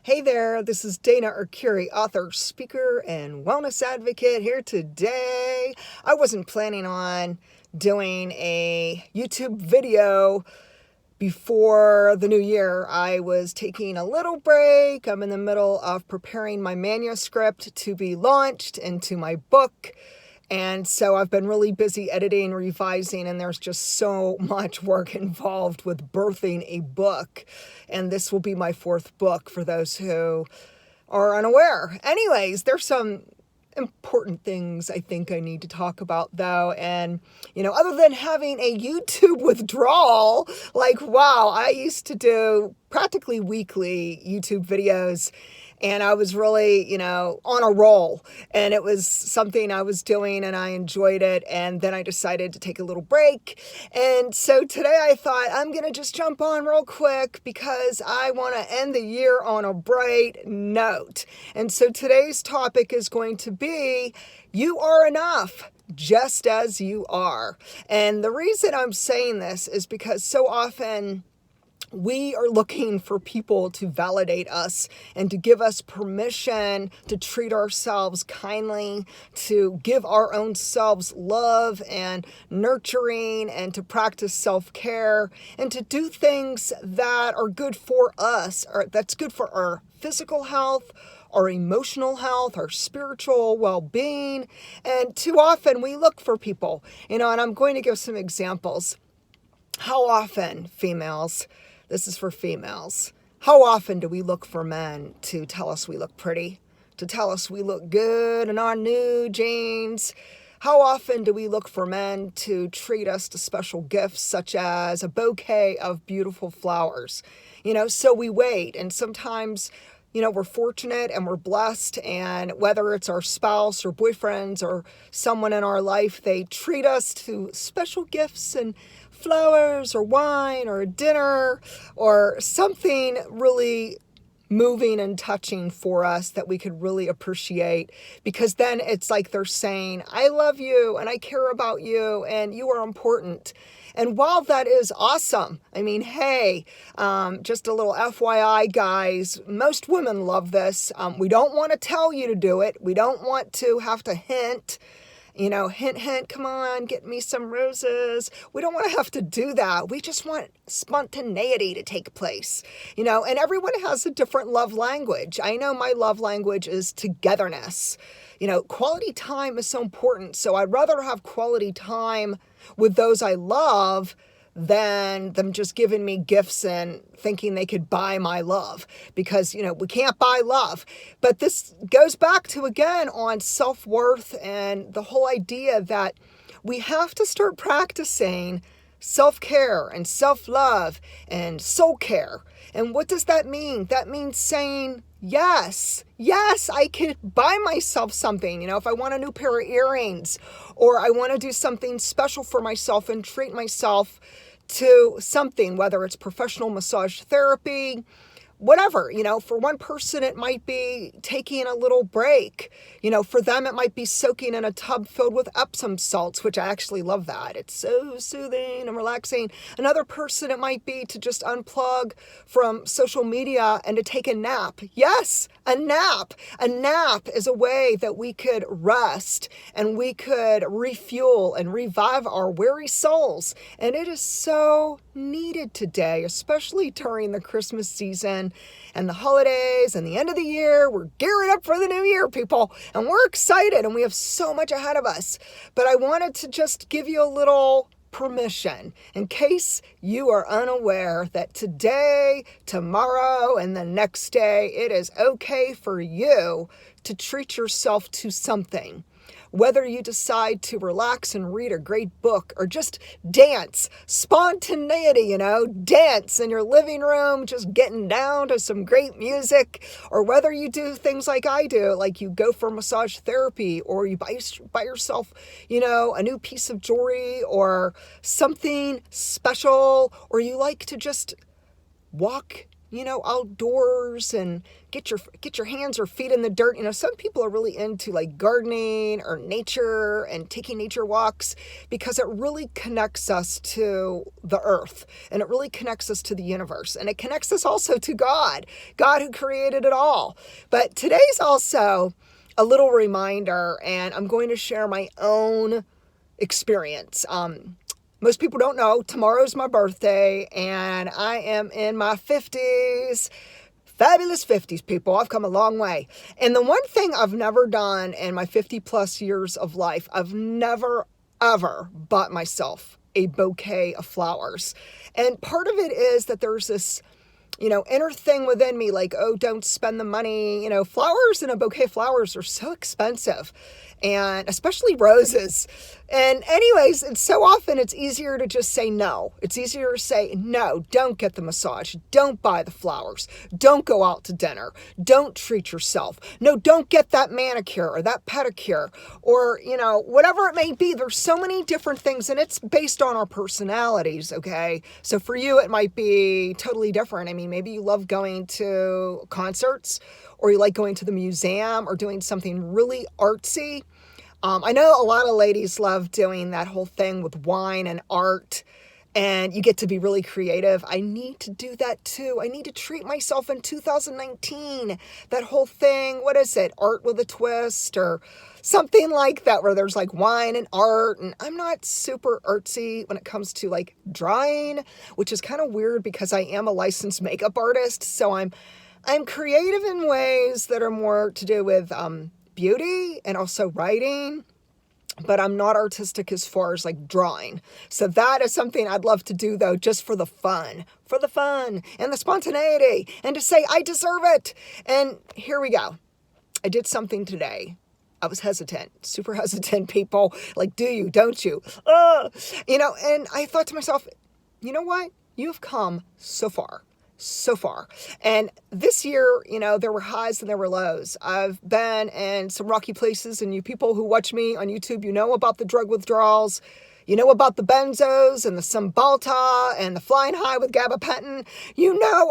Hey there, this is Dana Arcuri, author, speaker, and wellness advocate here today. I wasn't planning on doing a YouTube video before the new year. I was taking a little break. I'm in the middle of preparing my manuscript to be launched into my book. And so I've been really busy editing, revising, and there's just so much work involved with birthing a book. And this will be my fourth book for those who are unaware. Anyways, there's some important things I think I need to talk about though. And, other than having a YouTube withdrawal, wow, I used to do practically weekly YouTube videos. And I was really, on a roll, and it was something I was doing and I enjoyed it. And then I decided to take a little break. And so today I thought I'm going to just jump on real quick because I want to end the year on a bright note. And so today's topic is going to be, you are enough just as you are. And the reason I'm saying this is because so often we are looking for people to validate us and to give us permission to treat ourselves kindly, to give our own selves love and nurturing, and to practice self-care, and to do things that are good for us, or that's good for our physical health, our emotional health, our spiritual well-being. And too often we look for people, and I'm going to give some examples. How often, females, this is for females. How often do we look for men to tell us we look pretty, to tell us we look good in our new jeans? How often do we look for men to treat us to special gifts, such as a bouquet of beautiful flowers? So we wait, and sometimes we're fortunate and we're blessed, and whether it's our spouse or boyfriends or someone in our life, they treat us to special gifts and flowers or wine or a dinner or something really moving and touching for us that we could really appreciate, because then it's like they're saying, I love you and I care about you and you are important. And while that is awesome, hey, just a little FYI, guys, most women love this. We don't want to tell you to do it. We don't want to have to hint, hint, come on, get me some roses. We don't want to have to do that. We just want spontaneity to take place, and everyone has a different love language. I know my love language is togetherness. Quality time is so important. So I'd rather have quality time with those I love than them just giving me gifts and thinking they could buy my love, because, we can't buy love. But this goes back to, again, on self-worth and the whole idea that we have to start practicing self-care and self-love and soul care. And what does that mean? That means saying, yes, I could buy myself something. If I want a new pair of earrings, or I want to do something special for myself and treat myself to something, whether it's professional massage therapy, whatever. For one person, it might be taking a little break. For them, it might be soaking in a tub filled with Epsom salts, which I actually love that. It's so soothing and relaxing. Another person, it might be to just unplug from social media and to take a nap. Yes, a nap. A nap is a way that we could rest and we could refuel and revive our weary souls. And it is so needed today, especially during the Christmas season and the holidays and the end of the year. We're gearing up for the new year, people, and we're excited and we have so much ahead of us. But I wanted to just give you a little permission in case you are unaware that today, tomorrow, and the next day, it is okay for you to treat yourself to something. Whether you decide to relax and read a great book or just dance, spontaneity, dance in your living room, just getting down to some great music, or whether you do things like I do, like you go for massage therapy, or you buy yourself, a new piece of jewelry or something special, or you like to just walk outdoors and get your hands or feet in the dirt. Some people are really into like gardening or nature and taking nature walks because it really connects us to the earth, and it really connects us to the universe, and it connects us also to God who created it all. But today's also a little reminder, and I'm going to share my own experience. Most people don't know, tomorrow's my birthday, and I am in my 50s. Fabulous 50s, people. I've come a long way. And the one thing I've never done in my 50 plus years of life, I've never, ever bought myself a bouquet of flowers. And part of it is that there's this inner thing within me, like, oh, don't spend the money. Flowers and a bouquet of flowers are so expensive, and especially roses. And anyways, and so often it's easier to just say no. It's easier to say, no, don't get the massage. Don't buy the flowers. Don't go out to dinner. Don't treat yourself. No, don't get that manicure or that pedicure or, whatever it may be. There's so many different things, and it's based on our personalities, okay? So for you, it might be totally different. I mean, maybe you love going to concerts, or you like going to the museum or doing something really artsy. I know a lot of ladies love doing that whole thing with wine and art, and you get to be really creative. I need to do that too. I need to treat myself in 2019. That whole thing, what is it? Art with a twist or something like that, where there's like wine and art. And I'm not super artsy when it comes to like drawing, which is kind of weird because I am a licensed makeup artist. So I'm creative in ways that are more to do with beauty and also writing, but I'm not artistic as far as like drawing. So that is something I'd love to do though, just for the fun and the spontaneity, and to say I deserve it. And here we go. I did something today. I was hesitant, super hesitant, people. Like, do you, don't you? And I thought to myself, you know what? You've come so far. And this year, there were highs and there were lows. I've been in some rocky places, and you people who watch me on YouTube, about the drug withdrawals, about the benzos and the Cymbalta and the flying high with gabapentin,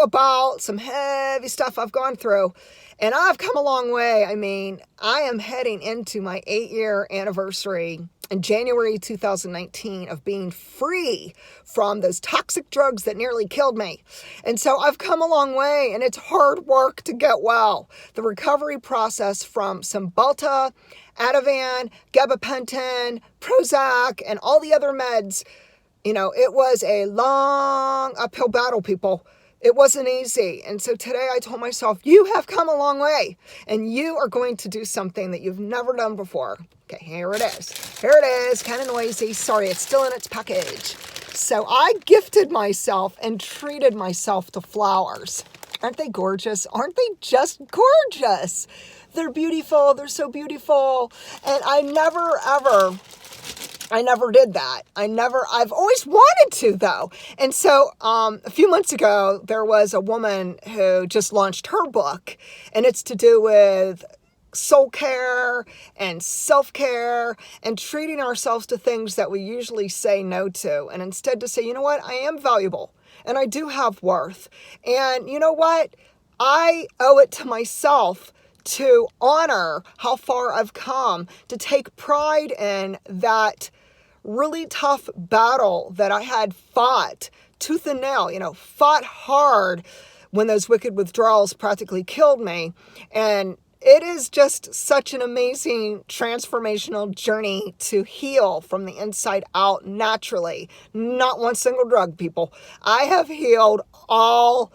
about some heavy stuff I've gone through, and I've come a long way. I mean, I am heading into my 8-year anniversary in January 2019 of being free from those toxic drugs that nearly killed me. And so I've come a long way, and it's hard work to get well. The recovery process from Cymbalta, Ativan, gabapentin, Prozac, and all the other meds, it was a long uphill battle, people. It wasn't easy. And so today I told myself, you have come a long way, and you are going to do something that you've never done before. Okay, here it is. Kind of noisy. Sorry, it's still in its package. So I gifted myself and treated myself to flowers. Aren't they gorgeous? Aren't they just gorgeous? They're beautiful. They're so beautiful. And I never did that. I've always wanted to though. And so a few months ago, there was a woman who just launched her book, and it's to do with soul care and self-care and treating ourselves to things that we usually say no to. And instead to say, you know what, I am valuable and I do have worth. And you know what, I owe it to myself to honor how far I've come, to take pride in that really tough battle that I had fought tooth and nail, fought hard when those wicked withdrawals practically killed me. And it is just such an amazing transformational journey to heal from the inside out naturally. Not one single drug, people. I have healed all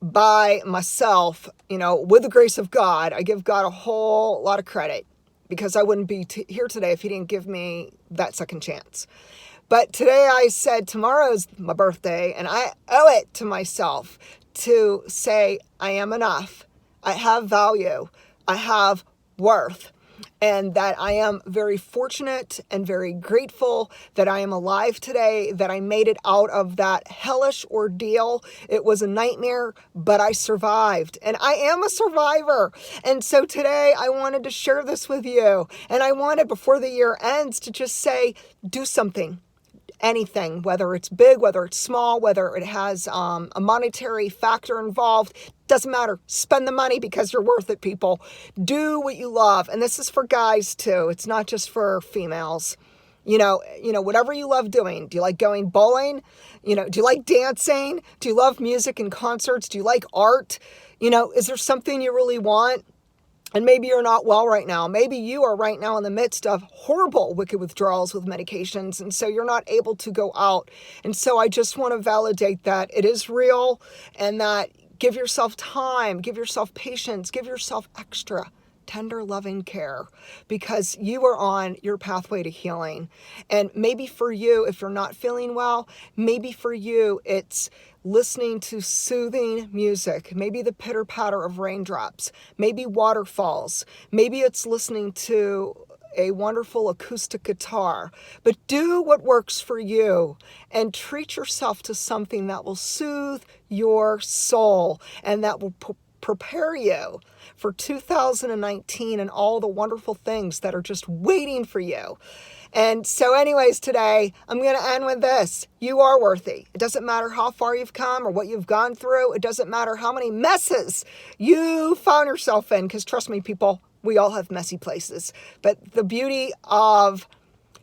by myself, with the grace of God. I give God a whole lot of credit, because I wouldn't be here today if he didn't give me that second chance. But today I said tomorrow's my birthday, and I owe it to myself to say I am enough. I have value. I have worth. And that I am very fortunate and very grateful that I am alive today, that I made it out of that hellish ordeal. It was a nightmare, but I survived, and I am a survivor. And so today I wanted to share this with you, and I wanted, before the year ends, to just say, do something. anything, whether it's big, whether it's small, whether it has a monetary factor involved, doesn't matter. Spend the money because you're worth it, people. Do what you love. And this is for guys too. It's not just for females. Whatever you love doing. Do you like going bowling? Do you like dancing? Do you love music and concerts? Do you like art? Is there something you really want? And maybe you're not well right now. Maybe you are right now in the midst of horrible wicked withdrawals with medications. And so you're not able to go out. And so I just want to validate that it is real, and that give yourself time, give yourself patience, give yourself extra tender, loving care, because you are on your pathway to healing. And maybe for you, if you're not feeling well, maybe for you, it's listening to soothing music, maybe the pitter patter of raindrops, maybe waterfalls, maybe it's listening to a wonderful acoustic guitar. But do what works for you and treat yourself to something that will soothe your soul and that will prepare you for 2019 and all the wonderful things that are just waiting for you. And so anyways, today I'm going to end with this. You are worthy. It doesn't matter how far you've come or what you've gone through. It doesn't matter how many messes you found yourself in, because trust me, people, we all have messy places. But the beauty of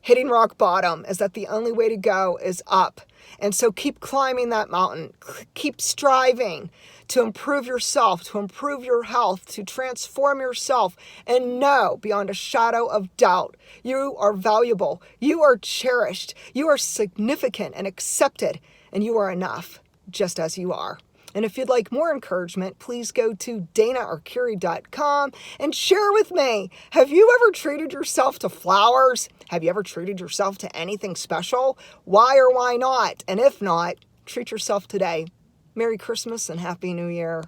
hitting rock bottom is that the only way to go is up. And so keep climbing that mountain. Keep striving to improve yourself, to improve your health, to transform yourself, and know beyond a shadow of doubt, you are valuable, you are cherished, you are significant and accepted, and you are enough just as you are. And if you'd like more encouragement, please go to danaarcuri.com and share with me. Have you ever treated yourself to flowers? Have you ever treated yourself to anything special? Why or why not? And if not, treat yourself today. Merry Christmas and Happy New Year.